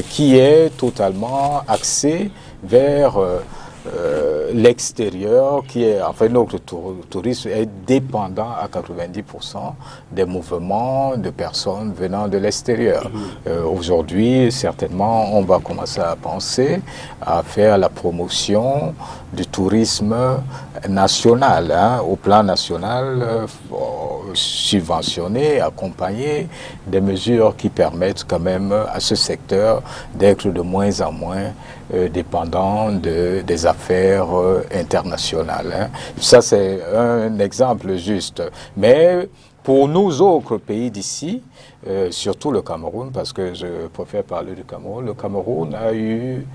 qui est totalement axée vers l'extérieur, qui est, en fait, notre tourisme est dépendant à 90% des mouvements de personnes venant de l'extérieur. Aujourd'hui, certainement, on va commencer à penser à faire la promotion du tourisme national, au plan national, subventionner, accompagner des mesures qui permettent quand même à ce secteur d'être de moins en moins dépendant des affaires internationales. Ça, c'est un exemple juste. Mais pour nous autres pays d'ici, surtout le Cameroun, parce que je préfère parler du Cameroun, le Cameroun a eu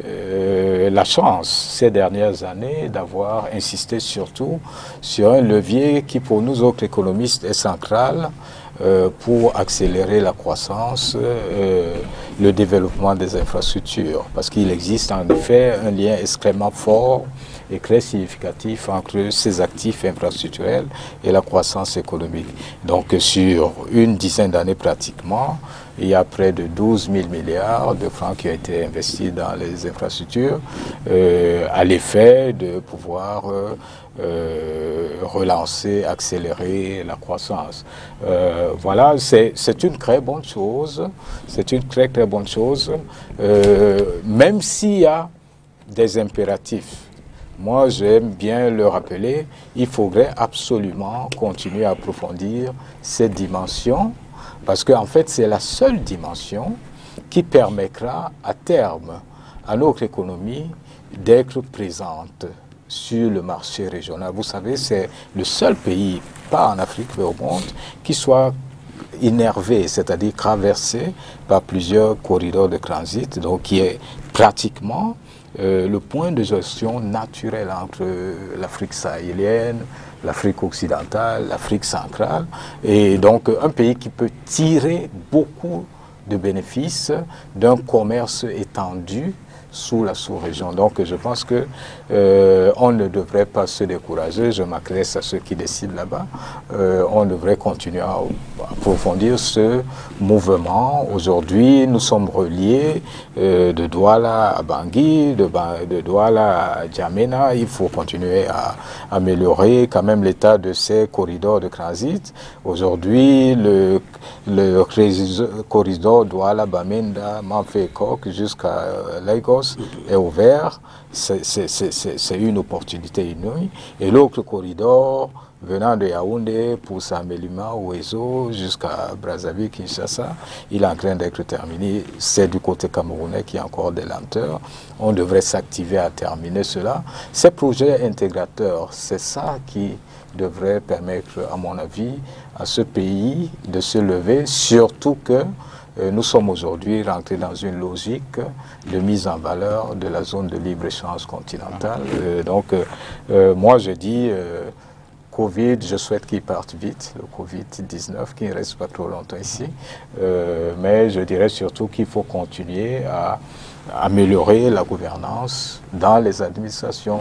la chance ces dernières années d'avoir insisté surtout sur un levier qui pour nous autres économistes est central pour accélérer la croissance, le développement des infrastructures, parce qu'il existe en effet un lien extrêmement fort et très significatif entre ces actifs infrastructurels et la croissance économique. Donc sur une dizaine d'années pratiquement, il y a près de 12 000 milliards de francs qui ont été investis dans les infrastructures à l'effet de pouvoir relancer, accélérer la croissance. Voilà, c'est une très bonne chose, c'est une très très bonne chose, même s'il y a des impératifs. Moi, j'aime bien le rappeler, il faudrait absolument continuer à approfondir cette dimension, parce qu'en fait, c'est la seule dimension qui permettra à terme à notre économie d'être présente sur le marché régional. Vous savez, c'est le seul pays, pas en Afrique mais au monde, qui soit innervé, c'est-à-dire traversé par plusieurs corridors de transit, donc qui est pratiquement le point de gestion naturel entre l'Afrique sahélienne, l'Afrique occidentale, l'Afrique centrale, et donc un pays qui peut tirer beaucoup de bénéfices d'un commerce étendu sous la sous-région. Donc je pense que on ne devrait pas se décourager, je m'adresse à ceux qui décident là-bas, on devrait continuer à approfondir ce mouvement. Aujourd'hui, nous sommes reliés de Douala à Bangui, de Douala à Djamena. Il faut continuer à améliorer quand même l'état de ces corridors de transit. Aujourd'hui, le corridor Douala, Bamenda, Manfé-Kok jusqu'à Lagos est ouvert, c'est une opportunité inouïe. Et l'autre corridor venant de Yaoundé pour Samelima, Ouezo jusqu'à Brazzaville, Kinshasa, il est en train d'être terminé. C'est du côté camerounais qui a encore des lenteurs. On devrait s'activer à terminer cela. Ces projets intégrateurs, c'est ça qui devrait permettre, à mon avis, à ce pays de se lever, surtout que nous sommes aujourd'hui rentrés dans une logique de mise en valeur de la zone de libre-échange continentale. Moi je dis, Covid, je souhaite qu'il parte vite, le Covid-19, qu'il ne reste pas trop longtemps ici. Mais je dirais surtout qu'il faut continuer à améliorer la gouvernance dans les administrations,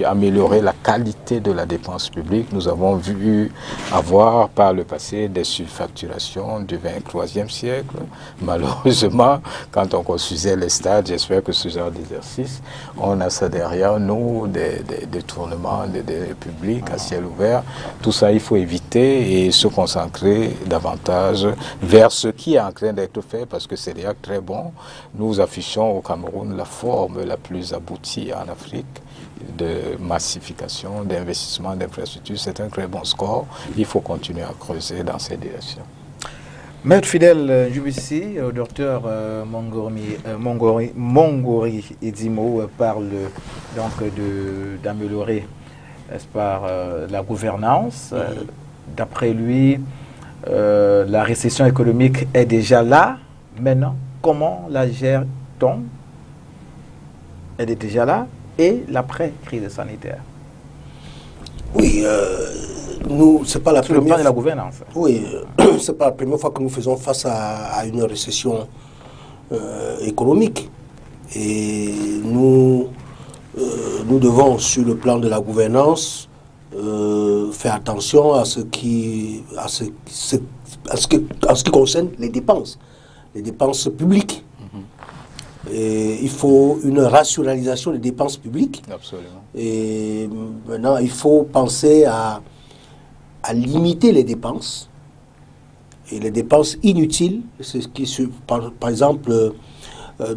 améliorer la qualité de la dépense publique. Nous avons vu avoir par le passé des surfacturations du 23e siècle. Malheureusement, quand on construisait les stades, j'espère que ce genre d'exercice, on a ça derrière nous, des détournements des publics à ciel ouvert. Tout ça, il faut éviter et se concentrer davantage vers ce qui est en train d'être fait, parce que c'est déjà très bon. Nous affichons au Cameroun la forme la plus aboutie en Afrique de massification, d'investissement, d'infrastructures. C'est un très bon score. Il faut continuer à creuser dans ces directions. Maître Fidèle Djoubissi, docteur Mongori Edimo parle donc d'améliorer la gouvernance. D'après lui, la récession économique est déjà là. Maintenant, comment la gère-t-on? Elle est déjà là. Et l'après-crise sanitaire. Oui, nous, c'est pas la sur le plan première de la gouvernance. Oui, c'est pas la première fois que nous faisons face à une récession économique. Et nous devons, sur le plan de la gouvernance, faire attention à ce qui concerne les dépenses publiques. Et il faut une rationalisation des dépenses publiques. Absolument. Et maintenant, il faut penser à limiter les dépenses. Et les dépenses inutiles, c'est ce qui par exemple,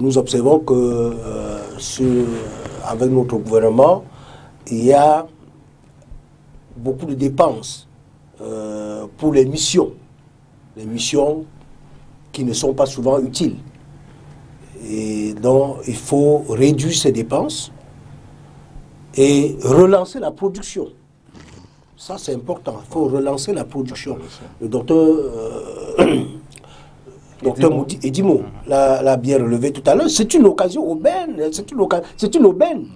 nous observons que avec notre gouvernement, il y a beaucoup de dépenses pour les missions qui ne sont pas souvent utiles. Et donc, il faut réduire ces dépenses et relancer la production. Ça, c'est important. Il faut relancer la production. Le docteur Edimo l'a bien relevé tout à l'heure. C'est une occasion aubaine. C'est une aubaine.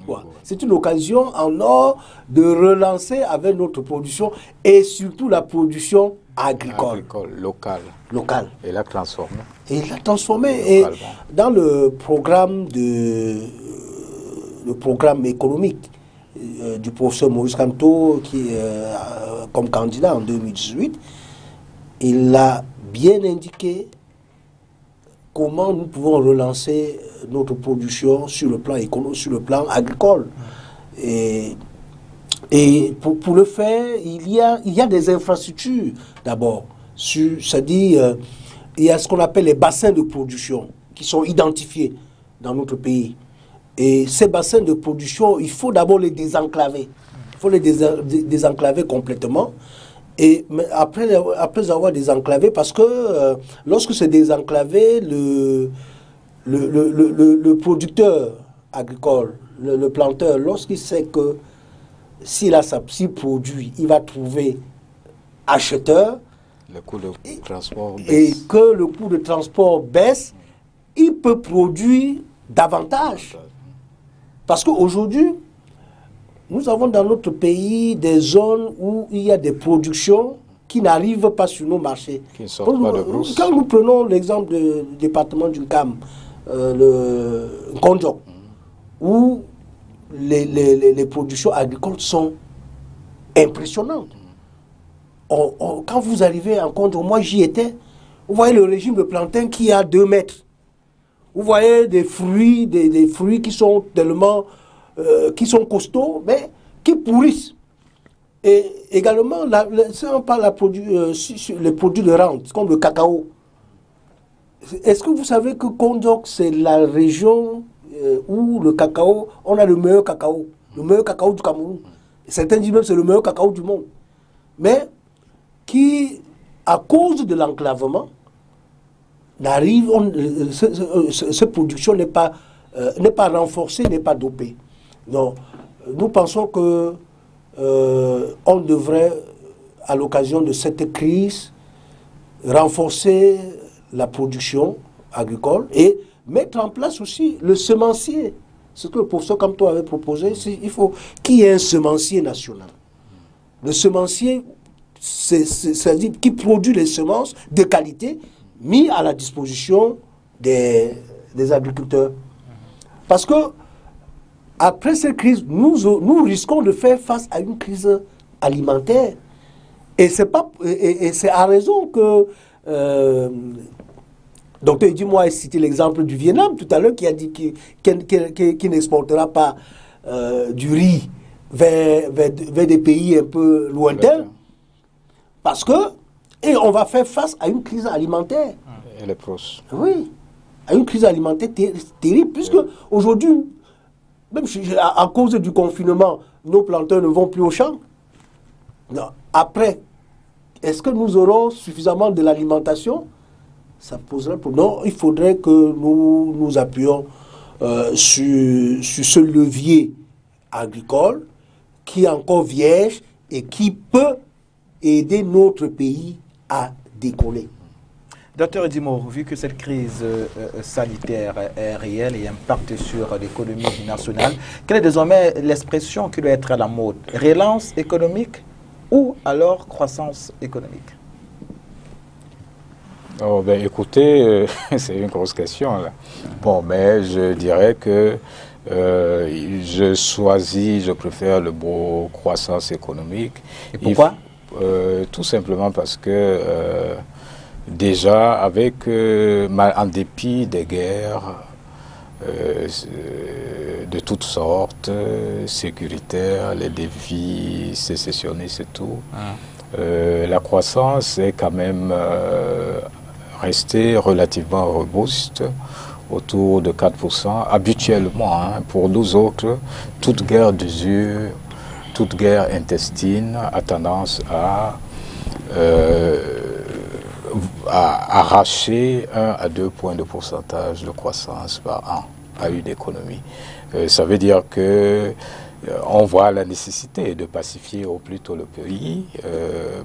C'est une occasion en or de relancer avec notre production et surtout la production agricole. Locale. Et la transformer. Et dans le programme économique du professeur Maurice Kamto, qui est comme candidat en 2018, il a bien indiqué comment nous pouvons relancer notre production sur le plan économique, sur le plan agricole. Et Et pour le faire, il y a des infrastructures d'abord. C'est-à-dire, il y a ce qu'on appelle les bassins de production qui sont identifiés dans notre pays. Et ces bassins de production, il faut d'abord les désenclaver. Il faut les désenclaver complètement. Et après avoir désenclavé, parce que lorsque c'est désenclavé, le producteur agricole, le planteur, lorsqu'il sait que s'il produit, il va trouver acheteur, le coût de transport baisse. Et que le coût de transport baisse, il peut produire davantage. Parce qu'aujourd'hui, nous avons dans notre pays des zones où il y a des productions qui n'arrivent pas sur nos marchés. Qui ne sortent pas de brousse. Quand nous prenons l'exemple du département du CAM, le Kondjok, où les productions agricoles sont impressionnantes. Quand vous arrivez en Kondjok, moi j'y étais, vous voyez le régime de plantain qui est à 2 mètres. Vous voyez des fruits, des fruits qui sont tellement, qui sont costauds, mais qui pourrissent. Et également, si on parle sur les produits de rente, comme le cacao, est-ce que vous savez que Kondjok, c'est la région où le cacao, on a le meilleur cacao du Cameroun. Certains disent même que c'est le meilleur cacao du monde. Mais qui, à cause de l'enclavement, cette production n'est pas renforcée, n'est pas dopée. Donc, nous pensons que on devrait, à l'occasion de cette crise, renforcer la production agricole et mettre en place aussi le semencier. Ce que le professeur comme toi avait proposé, il faut qu'il y ait un semencier national. Le semencier, c'est-à-dire qui produit les semences de qualité mis à la disposition des agriculteurs. Parce que après cette crise, nous risquons de faire face à une crise alimentaire. Et c'est à raison que Docteur Eddy-Moua a cité l'exemple du Vietnam tout à l'heure, qui a dit qu'il n'exportera pas du riz vers des pays un peu lointains. Parce que, et on va faire face à une crise alimentaire. Elle est proche. Oui, à une crise alimentaire terrible, puisque aujourd'hui, même à cause du confinement, nos planteurs ne vont plus au champ. Non. Après, est-ce que nous aurons suffisamment de l'alimentation? Ça poserait un problème. Non, il faudrait que nous nous appuyions sur ce levier agricole qui est encore vierge et qui peut aider notre pays à décoller. Docteur Eddy-Moua, vu que cette crise sanitaire est réelle et impacte sur l'économie nationale, quelle est désormais l'expression qui doit être à la mode? Relance économique ou alors croissance économique? Oh, ben, écoutez, c'est une grosse question là. Bon, mais je dirais que je préfère le mot croissance économique. Et pourquoi? Tout simplement parce que déjà, en dépit des guerres de toutes sortes, sécuritaires, les défis sécessionnistes et tout, la croissance est quand même restée relativement robuste, autour de 4%. Habituellement, hein, pour nous autres, toute guerre d'usure, toute guerre intestine a tendance à arracher 1 à 2 points de pourcentage de croissance par an à une économie. Ça veut dire que on voit la nécessité de pacifier au plus tôt le pays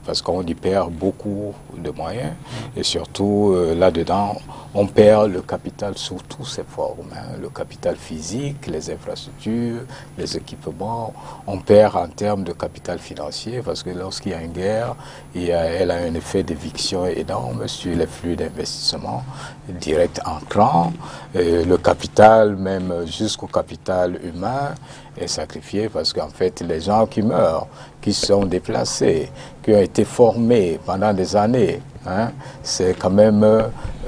parce qu'on y perd beaucoup de moyens et surtout là-dedans on perd le capital sous toutes ses formes, hein, le capital physique, les infrastructures, les équipements, on perd en termes de capital financier parce que lorsqu'il y a une guerre, elle a un effet d'éviction énorme sur les flux d'investissement direct entrant, le capital même jusqu'au capital humain est sacrifié parce qu'en fait les gens qui meurent, qui sont déplacés, qui ont été formés pendant des années, hein, c'est quand même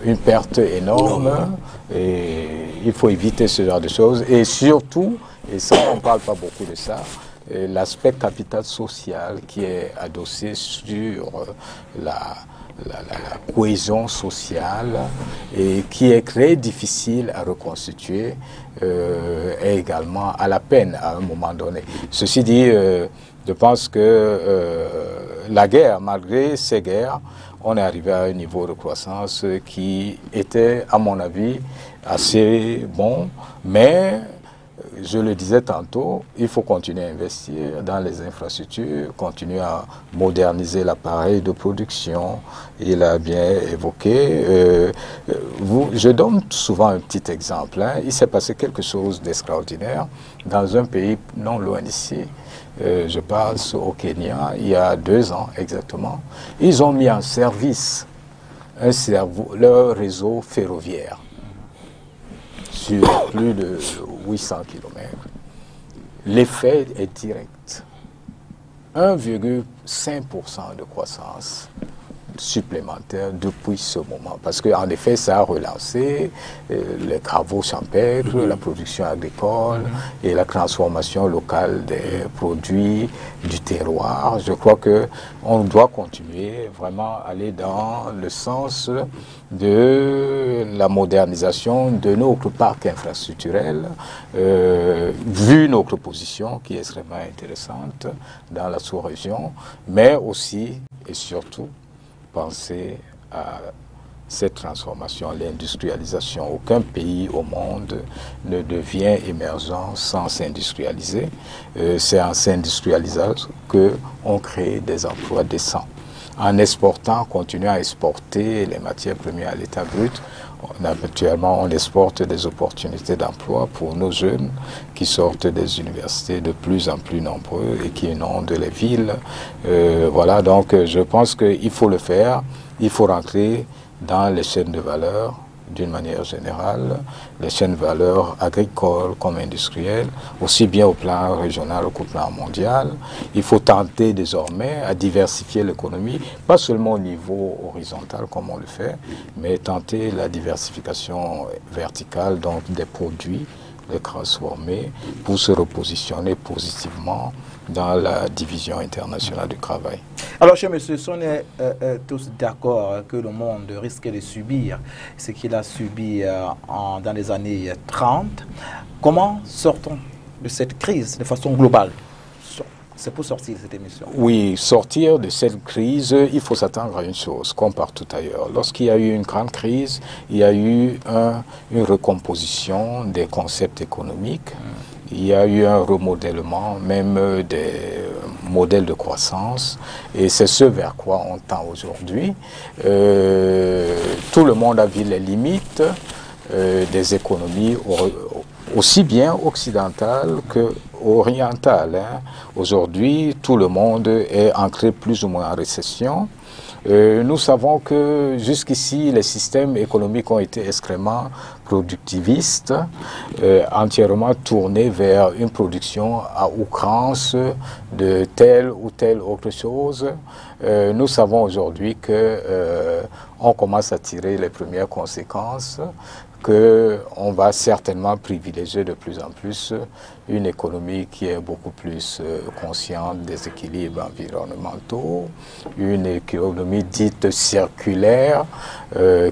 une perte énorme et il faut éviter ce genre de choses et surtout, et ça on ne parle pas beaucoup de ça, l'aspect capital social qui est adossé sur la cohésion sociale et qui est très difficile à reconstituer est également à la peine à un moment donné. Ceci dit, je pense que la guerre, malgré ces guerres, on est arrivé à un niveau de croissance qui était, à mon avis, assez bon, mais je le disais tantôt, il faut continuer à investir dans les infrastructures, continuer à moderniser l'appareil de production. Il a bien évoqué. Je donne souvent un petit exemple. Hein. Il s'est passé quelque chose d'extraordinaire dans un pays non loin d'ici. Je pense au Kenya, il y a 2 ans exactement. Ils ont mis en service leur réseau ferroviaire sur plus de 800 km. L'effet est direct. 1,5% de croissance supplémentaire depuis ce moment. Parce qu'en effet, ça a relancé les travaux champêtres, la production agricole et la transformation locale des produits du terroir. Je crois qu'on doit continuer vraiment à aller dans le sens de la modernisation de notre parc infrastructurel, vu notre position qui est extrêmement intéressante dans la sous-région, mais aussi et surtout penser à cette transformation, l'industrialisation. Aucun pays au monde ne devient émergent sans s'industrialiser. C'est en s'industrialisant qu'on crée des emplois décents. En exportant, continuant à exporter les matières premières à l'état brut, actuellement, on exporte des opportunités d'emploi pour nos jeunes qui sortent des universités de plus en plus nombreux et qui inondent les villes. Voilà, donc je pense qu'il faut le faire. Il faut rentrer dans les chaînes de valeur d'une manière générale, les chaînes de valeur agricoles comme industrielles, aussi bien au plan régional qu'au plan mondial. Il faut tenter désormais à diversifier l'économie, pas seulement au niveau horizontal comme on le fait, mais tenter la diversification verticale, donc des produits, les transformer pour se repositionner positivement dans la division internationale du travail. Alors, cher monsieur, on est tous d'accord que le monde risque de subir ce qu'il a subi dans les années 30. Comment sortons de cette crise de façon globale? C'est pour sortir de cette émission. Oui, sortir de cette crise, il faut s'attendre à une chose, comme partout ailleurs. Lorsqu'il y a eu une grande crise, il y a eu une recomposition des concepts économiques. Il y a eu un remodèlement, même des modèles de croissance, et c'est ce vers quoi on tend aujourd'hui. Tout le monde a vu les limites des économies aussi bien occidentales que orientales. Hein. Aujourd'hui, tout le monde est entré plus ou moins en récession. Nous savons que jusqu'ici, les systèmes économiques ont été extrêmement productivistes, entièrement tournés vers une production à outrance de telle ou telle autre chose. Nous savons aujourd'hui que on commence à tirer les premières conséquences, qu'on va certainement privilégier de plus en plus une économie qui est beaucoup plus consciente des équilibres environnementaux, une économie dite circulaire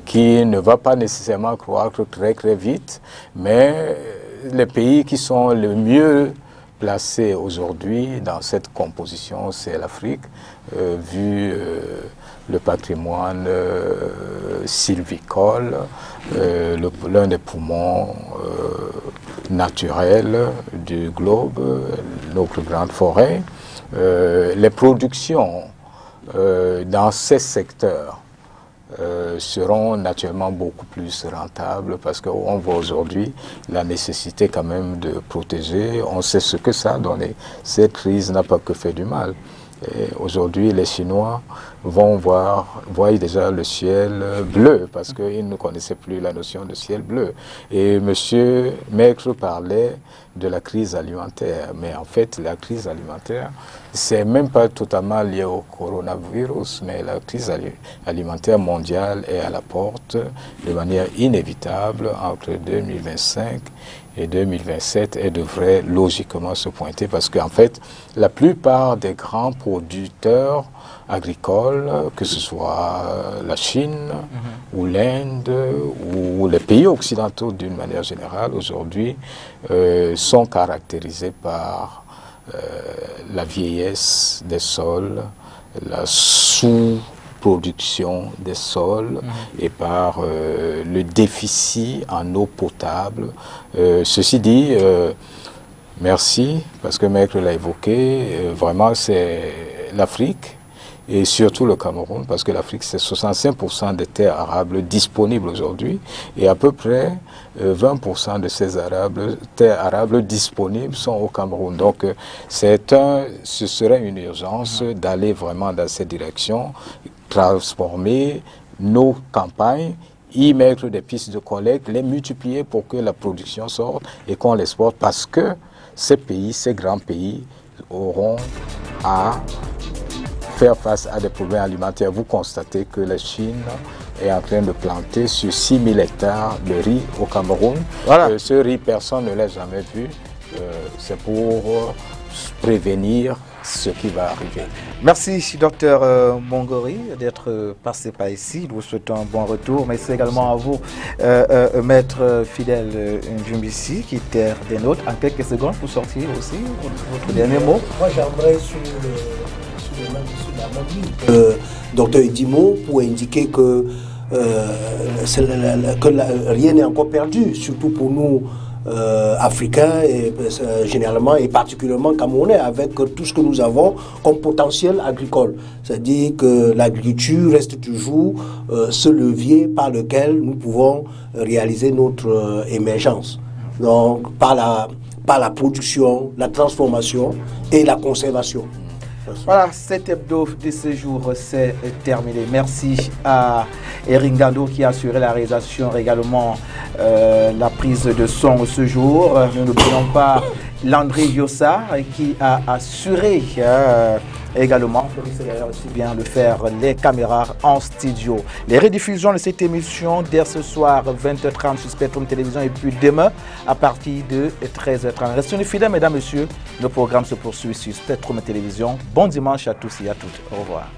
qui ne va pas nécessairement croître très très vite, mais les pays qui sont le mieux placés aujourd'hui dans cette composition, c'est l'Afrique, vu le patrimoine sylvicole, l'un des poumons naturels du globe, nos plus grandes forêts. Les productions dans ces secteurs seront naturellement beaucoup plus rentables parce qu'on voit aujourd'hui la nécessité quand même de protéger. On sait ce que ça a donné. Cette crise n'a pas que fait du mal. Aujourd'hui, les Chinois voient déjà le ciel bleu parce qu'ils ne connaissaient plus la notion de ciel bleu. Et M. Maigre parlait de la crise alimentaire. Mais en fait, la crise alimentaire c'est même pas totalement lié au coronavirus, mais la crise alimentaire mondiale est à la porte de manière inévitable entre 2025 et 2027 et devrait logiquement se pointer parce qu'en fait, la plupart des grands producteurs agricoles, que ce soit la Chine ou l'Inde ou les pays occidentaux d'une manière générale aujourd'hui, sont caractérisés par la vieillesse des sols, la sous-production des sols et par le déficit en eau potable. Ceci dit, merci, parce que Maître l'a évoqué, vraiment c'est l'Afrique et surtout le Cameroun, parce que l'Afrique c'est 65% des terres arables disponibles aujourd'hui et à peu près 20% de ces terres arables disponibles sont au Cameroun. Donc ce serait une urgence d'aller vraiment dans cette direction, transformer nos campagnes, y mettre des pistes de collecte, les multiplier pour que la production sorte et qu'on l'exporte parce que ces pays, ces grands pays auront à faire face à des problèmes alimentaires. Vous constatez que la Chine est en train de planter sur 6000 hectares de riz au Cameroun. Voilà. Ce riz, personne ne l'a jamais vu. C'est pour prévenir ce qui va arriver. Merci, docteur Mongori, d'être passé par ici. Nous vous souhaitons un bon retour. Merci également à vous, maître Fidèle Njumbisi, qui était des nôtres. En quelques secondes, pour sortir aussi votre dernier mot. Moi, j'aimerais sur la même ligne. Docteur Edimo, pour indiquer que rien n'est encore perdu, surtout pour nous, Africains, et généralement et particulièrement Camerounais, avec tout ce que nous avons comme potentiel agricole. C'est-à-dire que l'agriculture reste toujours ce levier par lequel nous pouvons réaliser notre émergence. Donc, par la production, la transformation et la conservation. Voilà, cet hebdo de ce jour, c'est terminé. Merci à Eric Gando qui a assuré la réalisation, également la prise de son ce jour. Nous n'oublions pas Landry Yossa qui a assuré également, aussi bien de faire les caméras en studio. Les rediffusions de cette émission dès ce soir 20h30 sur Spectrum Télévision et puis demain à partir de 13h30. Restez fidèles, mesdames, messieurs. Le programme se poursuit sur Spectrum Télévision. Bon dimanche à tous et à toutes. Au revoir.